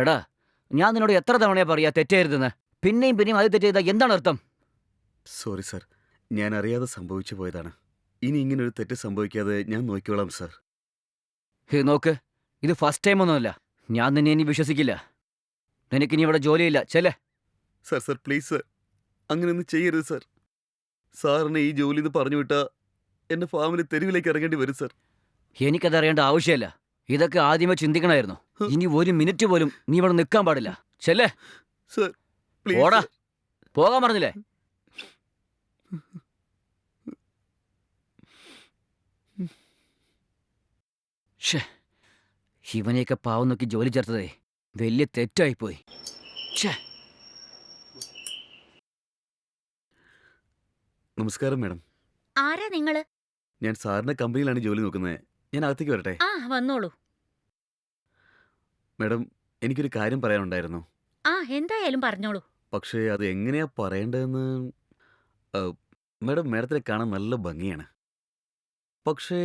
എടാ, ഞാൻ നിന്നോട് എത്ര തവണയാ പറയാ തെറ്റരുതെന്ന്? പിന്നെയും പിന്നെയും അത് തെറ്റ് ചെയ്താ എന്താണ് അർത്ഥം? സോറി സർ, ഞാൻ അറിയാതെ സംഭവിച്ചു പോയതാണ്. ഇനി ഇങ്ങനൊരു തെറ്റ് സംഭവിക്കാതെ ഞാൻ നോക്കിക്കോളാം സർ. നോക്ക്, ഇത് ഫസ്റ്റ് ടൈം ഒന്നുമല്ല. ഞാൻ നിന്നെ ഇനി വിശ്വസിക്കില്ല. നിനക്കിനി ഇവിടെ ജോലിയില്ല, ചെല്ലേ. സർ സർ പ്ലീസ് സർ, അങ്ങനെയൊന്നും ചെയ്യരുത് സർ. സാറിനെ ഈ ജോലിന്ന് പറഞ്ഞു വിട്ടാ എന്റെ ഫാമിലി തെരുവിലേക്ക് ഇറങ്ങേണ്ടി വരും സർ. എനിക്കതറിയേണ്ട ആവശ്യമില്ല. ഇതൊക്കെ ആദ്യമേ ചിന്തിക്കണമായിരുന്നു. ഇനി ഒരു മിനിറ്റ് പോലും നീ ഇവിടെ നിൽക്കാൻ പാടില്ല. ചെല്ലേ. സർ പ്ലീസ് ഓടാ, സർ. പോകാൻ പറഞ്ഞില്ലേ? ഷേ, ഇവനെയൊക്കെ പാവം നോക്കി ജോലി ചേർത്തതേ വലിയ തെറ്റായിപ്പോയി. ഛേ. നമസ്കാരം മാഡം. ആരാ നിങ്ങള്? ഞാൻ സാറിന്റെ കമ്പനിയിലാണ് ജോലി നോക്കുന്നത്. ഞാൻ അകത്തേക്ക് വരട്ടെ? ആ വന്നോളൂ. മാഡം, എനിക്കൊരു കാര്യം പറയാനുണ്ടായിരുന്നു. ആ എന്തായാലും പറഞ്ഞോളൂ. പക്ഷേ അത് എങ്ങനെയാ പറയേണ്ടതെന്ന്. മാഡം, മാഡത്തിനെ കാണാൻ നല്ല ഭംഗിയാണ്. പക്ഷേ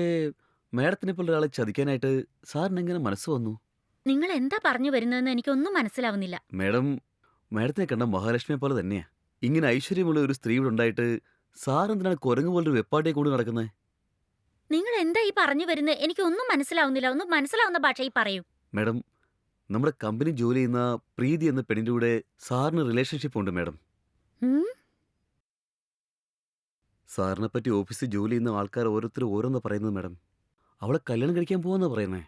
മാഡത്തിനെ പോലെ ഒരാളെ ചതിക്കാനായിട്ട് സാറിന് എങ്ങനെ മനസ്സ് വന്നു? നിങ്ങൾ എന്താ പറഞ്ഞു വരുന്നതെന്ന് എനിക്കൊന്നും മനസ്സിലാവുന്നില്ല. മാഡം, മാഡത്തിനെ കണ്ട മഹാലക്ഷ്മിയെ പോലെ തന്നെയാ. ഇങ്ങനെ ഐശ്വര്യമുള്ള ഒരു സ്ത്രീ ഇവിടെ ഉണ്ടായിട്ട് സാർ എന്തിനാണ് കുരങ്ങ് പോലൊരു വെപ്പാട്ടിയെ കൊണ്ട് നടക്കുന്നത്? നിങ്ങൾ എന്താ ഈ പറഞ്ഞു വരുന്നത്? എനിക്കൊന്നും മനസ്സിലാവുന്നില്ല. ഒന്നും മനസ്സിലാവുന്ന ഭാഷയിൽ പറയൂ. മാഡം, നമ്മുടെ കമ്പനി ജോലി ചെയ്യുന്ന പ്രീതി എന്ന പെണ്ണിൻ്റെ കൂടെ സാറിന് റിലേഷൻഷിപ്പ് ഉണ്ട് മാഡം. ഉം? സാറിനെ പറ്റി ഓഫീസിൽ ജോലി ചെയ്യുന്ന ആൾക്കാർ ഓരോരുത്തരും ഓരോന്നാ പറയുന്നത് മാഡം. അവളെ കല്യാണം കഴിക്കാൻ പോകുന്ന പറയുന്നേ.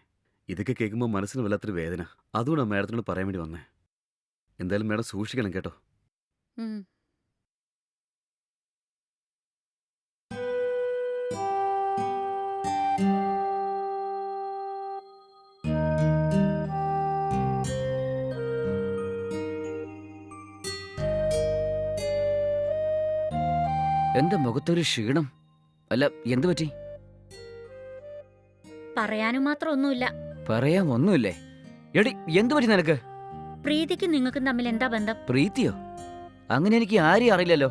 ഇതൊക്കെ കേൾക്കുമ്പോൾ മനസ്സിന് വല്ലാത്തൊരു വേദന. അതുകൊണ്ടാണ് മാഡത്തിനോട് പറയാൻ വേണ്ടി വന്നേ. എന്തായാലും മാഡം സൂക്ഷിക്കണം കേട്ടോ. ഉം. എന്റെ മുഖത്തൊരു ക്ഷീണം. അല്ല, എന്തു പറ്റി? പറയാനും മാത്രം ഒന്നുമില്ല. പറയാൻ ഒന്നുമില്ലേ? എടി, എന്തു പറ്റി നിനക്ക്? പ്രീതിക്കും നിങ്ങൾക്കും തമ്മിൽ എന്താ ബന്ധം? പ്രീതിയോ? അങ്ങനെ എനിക്ക് ആരെയും അറിയില്ലല്ലോ.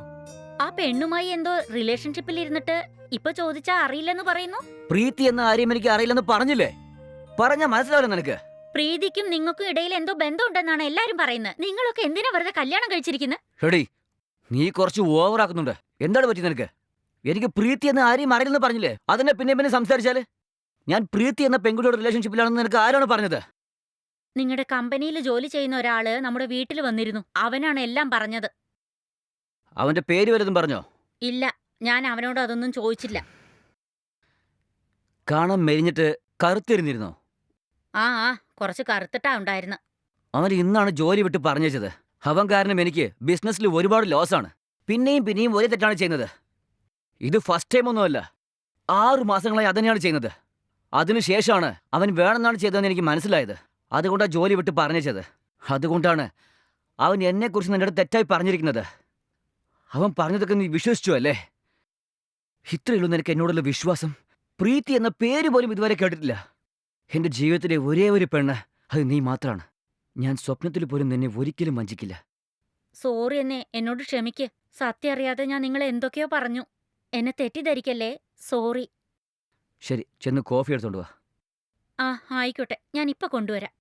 ആ പെണ്ണുമായി എന്തോ റിലേഷൻഷിപ്പിൽ ഇരുന്നിട്ട് ഇപ്പൊ ചോദിച്ചാ അറിയില്ലെന്ന് പറയുന്നു. പ്രീതി എന്ന ആരെയും എനിക്ക് അറിയില്ലെന്ന് പറഞ്ഞില്ലേ? പറഞ്ഞാ മനസ്സിലാവില്ല നിനക്ക്? പ്രീതിക്കും നിങ്ങൾക്കും ഇടയിൽ എന്തോ ബന്ധമുണ്ടെന്നാണ് എല്ലാരും പറയുന്നത്. നിങ്ങളൊക്കെ എന്തിനാ വെറുതെ കല്യാണം കഴിച്ചിരിക്കുന്നത്? എടി, നീ കുറച്ച് ഓവറാക്കുന്നുണ്ട്. എന്താണ് പറ്റി നിനക്ക്? എനിക്ക് പ്രീതി എന്ന ആരെയും അറിയില്ലെന്ന് പറഞ്ഞില്ലേ? അതിനെ പിന്നെ സംസാരിച്ചാല് ഞാൻ പ്രീതി എന്ന പെൺകുട്ടിയുടെ റിലേഷൻഷിപ്പിലാണെന്ന് നിനക്ക് ആരാണ് പറഞ്ഞത്? നിങ്ങളുടെ കമ്പനിയിൽ ജോലി ചെയ്യുന്ന ഒരാള് നമ്മുടെ വീട്ടിൽ വന്നിരുന്നു. അവനാണ് എല്ലാം പറഞ്ഞത്. അവന്റെ പേര് വല്ലതും പറഞ്ഞോ? ഇല്ല, ഞാൻ അവനോട് അതൊന്നും ചോദിച്ചില്ല. കാണാൻ മെലിഞ്ഞിട്ട് കറുത്തിരുന്നിരുന്നോ? ആ കുറച്ച് കറുത്തിട്ടാ ഉണ്ടായിരുന്ന. അവൻ ഇന്നാണ് ജോലി വിട്ട് പറഞ്ഞത്. അവൻ കാരണം എനിക്ക് ബിസിനസ്സിൽ ഒരുപാട് ലോസാണ്. പിന്നെയും ഒരേ തെറ്റാണ് ചെയ്യുന്നത്. ഇത് ഫസ്റ്റ് ടൈം ഒന്നുമല്ല. 6 മാസങ്ങളായി അതന്നെയാണ് ചെയ്യുന്നത്. അതിനുശേഷമാണ് അവൻ വേണമെന്നാണ് ചെയ്തതെന്ന് എനിക്ക് മനസ്സിലായത്. അതുകൊണ്ടാണ് ജോലി വിട്ട് പറഞ്ഞത്. അതുകൊണ്ടാണ് അവൻ എന്നെക്കുറിച്ച് നിന്റെ അടുത്ത് തെറ്റായി പറഞ്ഞിരിക്കുന്നത്. അവൻ പറഞ്ഞതൊക്കെ നീ വിശ്വസിച്ചു അല്ലേ? ഇത്രയുള്ളൂ നിനക്ക് എന്നോടുള്ള വിശ്വാസം? പ്രീതി എന്ന പേര് പോലും ഇതുവരെ കേട്ടിട്ടില്ല. എന്റെ ജീവിതത്തിലെ ഒരേ ഒരു പെണ്ണ് അത് നീ മാത്രമാണ്. ഞാൻ സ്വപ്നത്തിൽ പോലും നിന്നെ ഒരിക്കലും വഞ്ചിക്കില്ല. സോറി എന്നോട് ക്ഷമിക്ക്. സത്യം അറിയാതെ ഞാൻ നിങ്ങളെ എന്തൊക്കെയോ പറഞ്ഞു. എന്നെ തെറ്റിദ്ധരിക്കല്ലേ. സോറി. ശരി, ചെന്ന് കോഫി എടുത്തോണ്ട് വാ. ആ ആയിക്കോട്ടെ, ഞാൻ ഇപ്പൊ കൊണ്ടുവരാം.